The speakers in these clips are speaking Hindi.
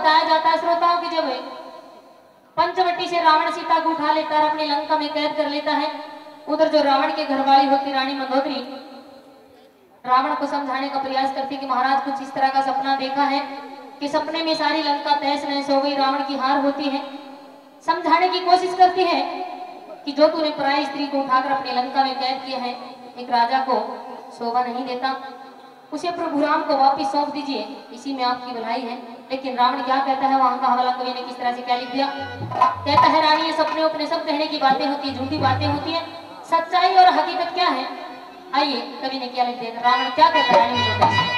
बताया जाता है श्रोताओं की जब पंचवटी से रावण सीता को उठा लेता है, अपनी लंका में कैद कर लेता है, उधर जो रावण के घरवाली होती रानी मंदोदरी रावण को समझाने का प्रयास करती कि महाराज कुछ इस तरह का सपना देखा है कि सपने में सारी लंका तहस नहस हो गई, रावण की हार होती है। समझाने की कोशिश करती है कि जो तूने पराई स्त्री को उठाकर अपनी लंका में कैद किया है, एक राजा को शोभा नहीं देता, उसे प्रभु राम को वापिस सौंप दीजिए, इसी में आपकी भलाई है। लेकिन रावण क्या कहता है, वहां का हवाला कवि ने किस तरह से क्या लिख दिया, कहता है रानी ये सपने अपने सब कहने की बातें होती है, झूठी बातें होती है, सच्चाई और हकीकत क्या है। आइए कवि ने क्या लिख दिया, रावण क्या कहता है रानी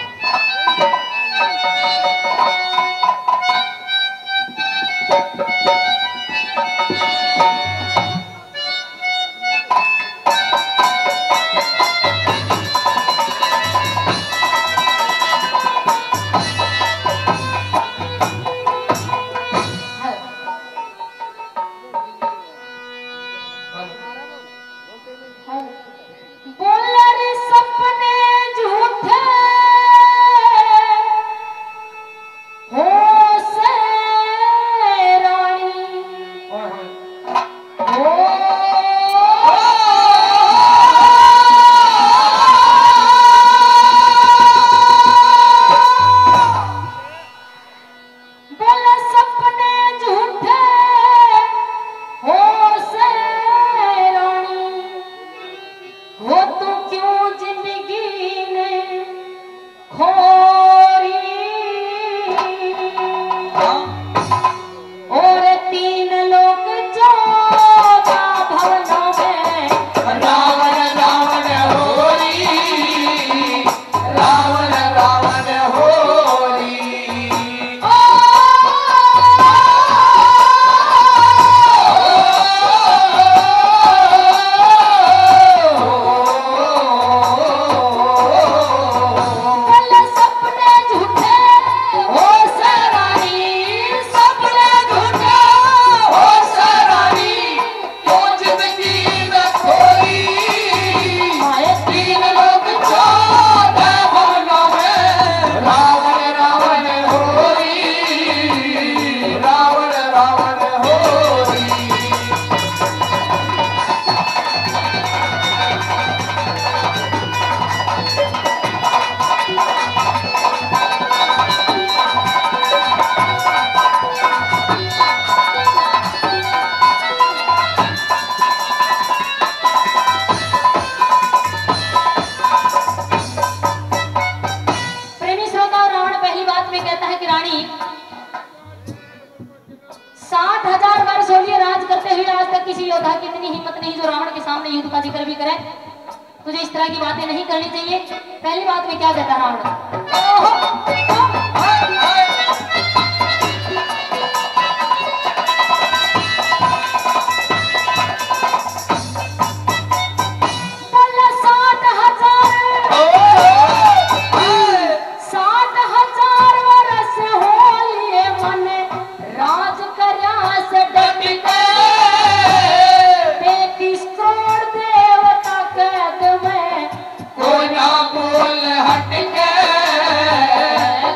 तुझे इस तरह की बातें नहीं करनी चाहिए। पहली बात में क्या कहता रावण,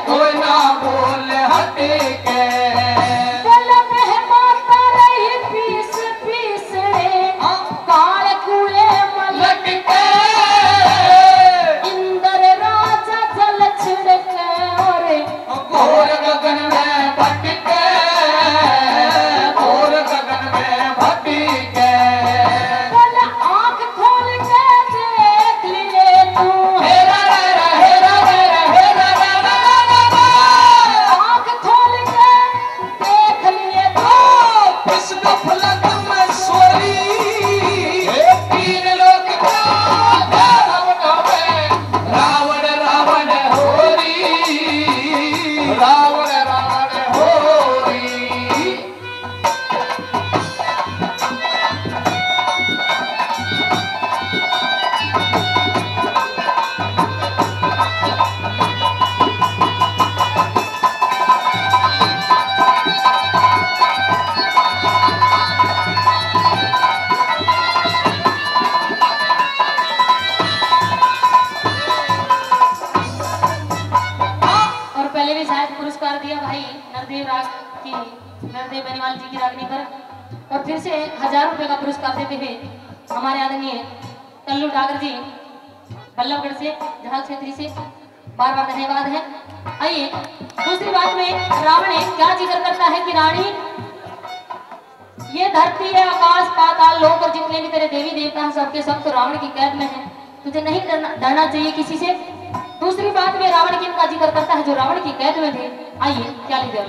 कोई ना बोल राग की नरदेव बेनीवाल जी की रागनी पर और फिर से 1000 रुपए का पुरस्कार देते हुए हमारे आदरणीय कल्लू डागर जी बल्लभगढ़ से जहाल क्षेत्री से बार बार धन्यवाद है। आइए दूसरी बात में रावण क्या जिक्र करता है कि रानी ये धरती है, आकाश पाताल लोक और जितने भी तेरे देवी देवता हैं सबके सब तो रावण की कैद में है, तुझे नहीं डरना चाहिए किसी से। दूसरी बात में रावण की इनका जिक्र करता है जो रावण की कैद में थे। आइए क्या लीजिए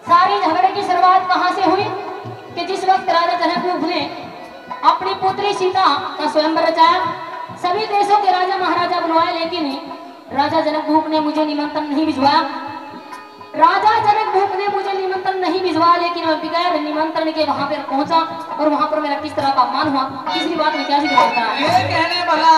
सारी झगड़े की शुरुआत कहां से हुई कि जिस वक्त राजा जनक ने अपनी पुत्री सीता का स्वयंवर रचाया, सभी देशों के राजा महाराजा बुलवाए, लेकिन राजा जनक ने मुझे निमंत्रण नहीं भिजवाया। राजा जनक ने मुझे निमंत्रण नहीं भिजवाया, लेकिन मैं बगैर निमंत्रण के वहां पर पहुंचा और वहां पर मेरा किस तरह का अपमान हुआ। तीसरी बात में क्या जिक्र करता है ये कहने वाला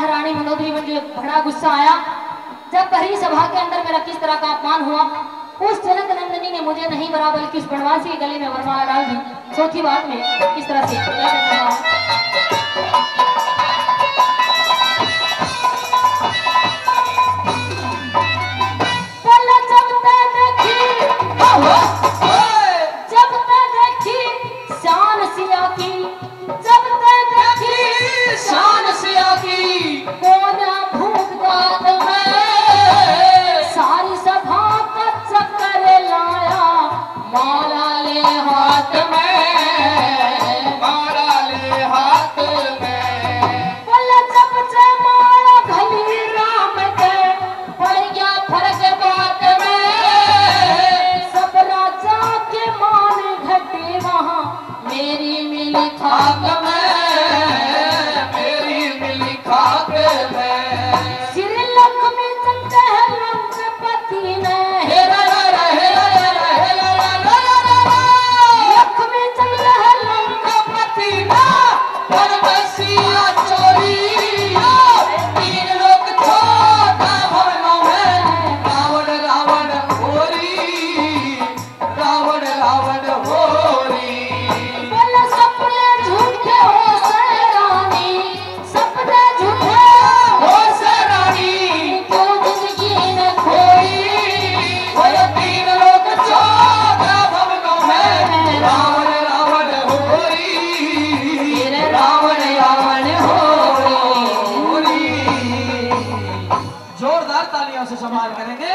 रानी मंदोदरी मुझे बड़ा गुस्सा आया जब पहली सभा के अंदर मेरा किस तरह का अपमान हुआ। उस जनक नंदिनी ने मुझे नहीं बरा बल्कि उस बनवासी के गले में वरमाला डाल दी। चौथी बात में किस तरह से क्या कहना है शान सिया की कोना भूख दात जोरदार तालियों से सम्मान करेंगे।